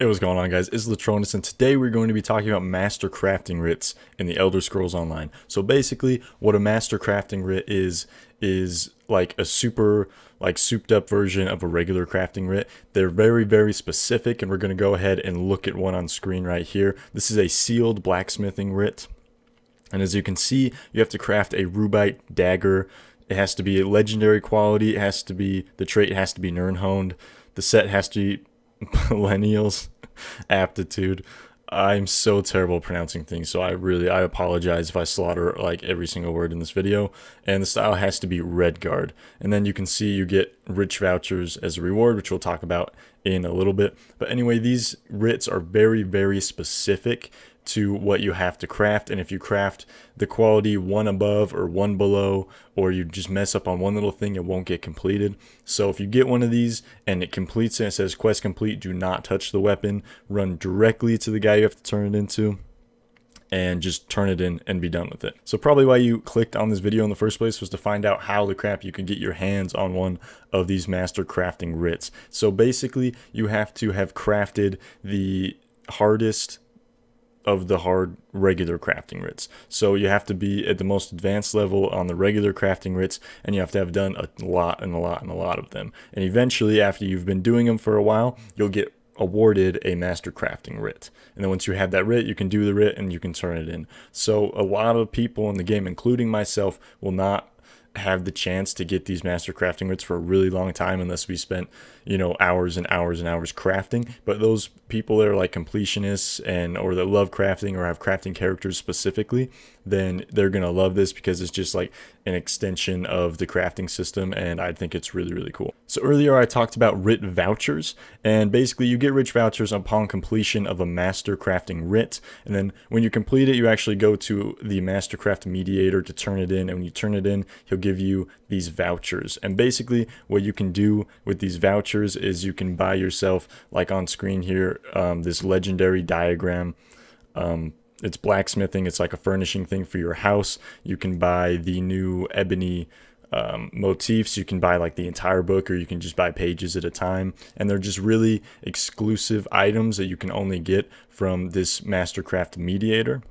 Hey, what's going on, guys? It's Latronus, and today we're going to be talking about master crafting writs in the Elder Scrolls Online. So basically, what a master crafting writ is like a super souped up version of a regular crafting writ. They're very specific, and we're going to go ahead and look at one on screen right here. This is a sealed blacksmithing writ, and as you can see, you have to craft a rubite dagger. It has to be a legendary quality. The trait has to be Nirnhoned. The set has to be millennials aptitude. I'm so terrible at pronouncing things, so I apologize if I slaughter like every single word in this video. And the style has to be Redguard. And then you can see you get rich vouchers as a reward, which we'll talk about in a little bit. But anyway, these writs are very specific to what you have to craft, and if you craft the quality one above or one below, or you just mess up on one little thing, it won't get completed. So if you get one of these and it completes and it says quest complete, do not touch the weapon, run directly to the guy you have to turn it into and just turn it in and be done with it. So probably why you clicked on this video in the first place was to find out how the crap you can get your hands on one of these master crafting writs. So basically you have to have crafted the hardest of the hard regular crafting writs. So you have to be at the most advanced level on the regular crafting writs, and you have to have done a lot of them. And eventually, after you've been doing them for a while, you'll get awarded a master crafting writ. And then once you have that writ, you can do the writ and you can turn it in. So a lot of people in the game, including myself, will not have the chance to get these master crafting writs for a really long time unless we spent, you know, hours and hours crafting. But those people that are like completionists or that love crafting or have crafting characters specifically, then they're gonna love this because it's just like an extension of the crafting system, and I think it's really cool. So earlier I talked about writ vouchers, and basically you get rich vouchers upon completion of a master crafting writ, and then when you complete it, you actually go to the mastercraft mediator to turn it in, and when you turn it in, he'll give you these vouchers. And basically what you can do with these vouchers is you can buy yourself, like on screen here, this legendary diagram. It's blacksmithing. It's like a furnishing thing for your house. You can buy the new ebony motifs. You can buy like the entire book, or you can just buy pages at a time. And they're just really exclusive items that you can only get from this mastercraft mediator.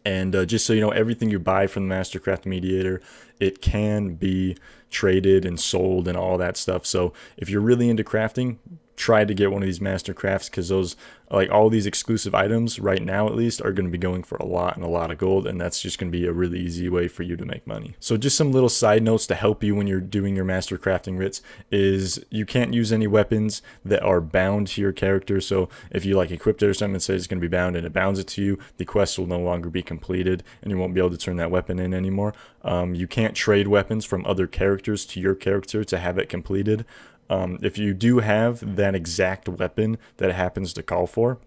And just so you know, everything you buy from the mastercraft mediator, it can be traded and sold and all that stuff. So if you're really into crafting, try to get one of these master crafts, because those, like all these exclusive items right now at least, are going to be going for a lot of gold, and that's just going to be a really easy way for you to make money. So just some little side notes to help you when you're doing your master crafting writs is you can't use any weapons that are bound to your character. So if you like equipped it or something and says it's going to be bound and it bounds it to you, the quest will no longer be completed and you won't be able to turn that weapon in anymore. You can't trade weapons from other characters to your character to have it completed. If you do have that exact weapon that it happens to call for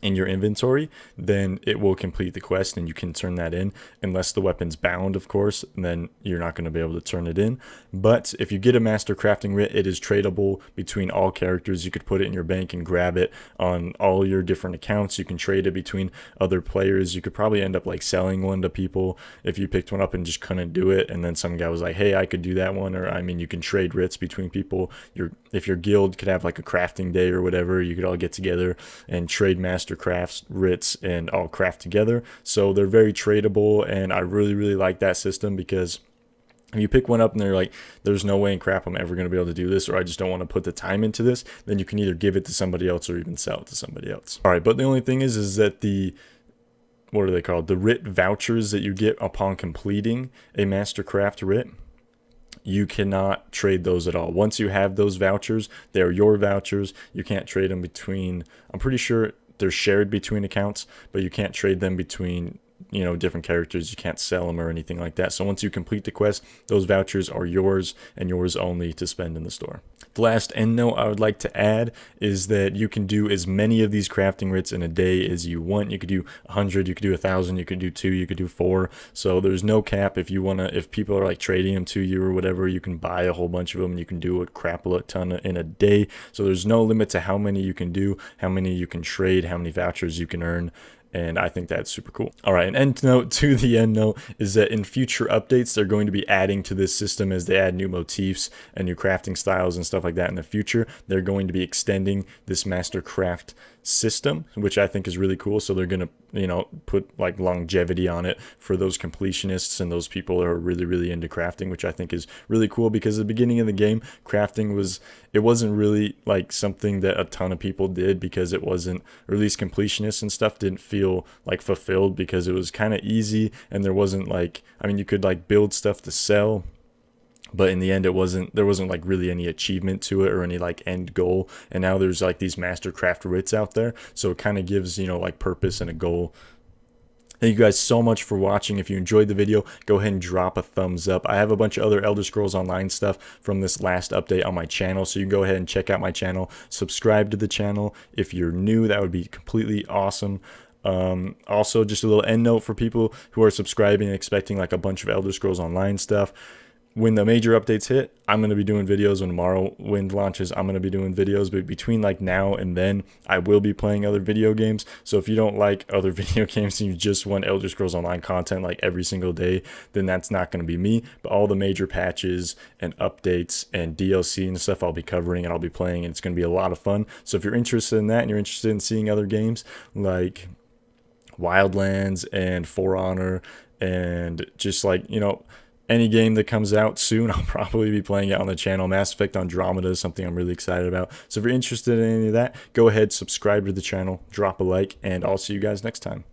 in your inventory, then it will complete the quest and you can turn that in, unless the weapon's bound, of course, and then you're not going to be able to turn it in. But if you get a master crafting writ, it is tradable between all characters. You could put it in your bank and grab it on all your different accounts. You can trade it between other players. You could probably end up like selling one to people if you picked one up and just couldn't do it, and then some guy was like, hey, I could do that one. Or I mean, you can trade writs between people. If your guild could have like a crafting day or whatever, you could all get together and trade master crafts writs and all craft together. So they're very tradable, and I really like that system, because if you pick one up and they're like, there's no way in crap I'm ever going to be able to do this, or I just don't want to put the time into this, then you can either give it to somebody else or even sell it to somebody else. All right, but the only thing is that what are they called? The writ vouchers that you get upon completing a mastercraft writ, you cannot trade those at all. Once you have those vouchers, they're your vouchers. You can't trade them between, I'm pretty sure they're shared between accounts, but you can't trade them between, you know, different characters. You can't sell them or anything like that. So once you complete the quest, those vouchers are yours and yours only to spend in the store. The last end note I would like to add is that you can do as many of these crafting writs in a day as you want. You could do 100, you could do 1,000, you could do 2, you could do 4. So there's no cap. If people are like trading them to you or whatever, you can buy a whole bunch of them and you can do a crap a ton in a day. So there's no limit to how many you can do, how many you can trade, how many vouchers you can earn. and I think that's super cool. All right, an end note to the end note is that in future updates, they're going to be adding to this system as they add new motifs and new crafting styles and stuff like that in the future. They're going to be extending this Mastercraft system, which I think is really cool. So they're going to, put like longevity on it for those completionists and those people that are really, really into crafting, which I think is really cool, because at the beginning of the game, crafting wasn't really like something that a ton of people did, because it wasn't, or at least completionists and stuff didn't feel like fulfilled, because it was kind of easy and there wasn't like, you could like build stuff to sell, but in the end there wasn't like really any achievement to it or any like end goal. And now there's like these Mastercraft writs out there, so it kind of gives like purpose and a goal. Thank you guys so much for watching. If you enjoyed the video, go ahead and drop a thumbs up. I have a bunch of other Elder Scrolls Online stuff from this last update on my channel, so you can go ahead and check out my channel. Subscribe to the channel if you're new. That would be completely awesome. Also, just a little end note for people who are subscribing and expecting like a bunch of Elder Scrolls Online stuff. When the major updates hit, I'm going to be doing videos. When Morrowind launches, I'm going to be doing videos. But between like now and then, I will be playing other video games. So if you don't like other video games and you just want Elder Scrolls Online content like every single day, then that's not going to be me. But all the major patches and updates and DLC and stuff I'll be covering and I'll be playing, and it's going to be a lot of fun. So if you're interested in that and you're interested in seeing other games like Wildlands and For Honor and just like, any game that comes out soon, I'll probably be playing it on the channel. Mass Effect Andromeda is something I'm really excited about. So if you're interested in any of that, go ahead, subscribe to the channel, drop a like, and I'll see you guys next time.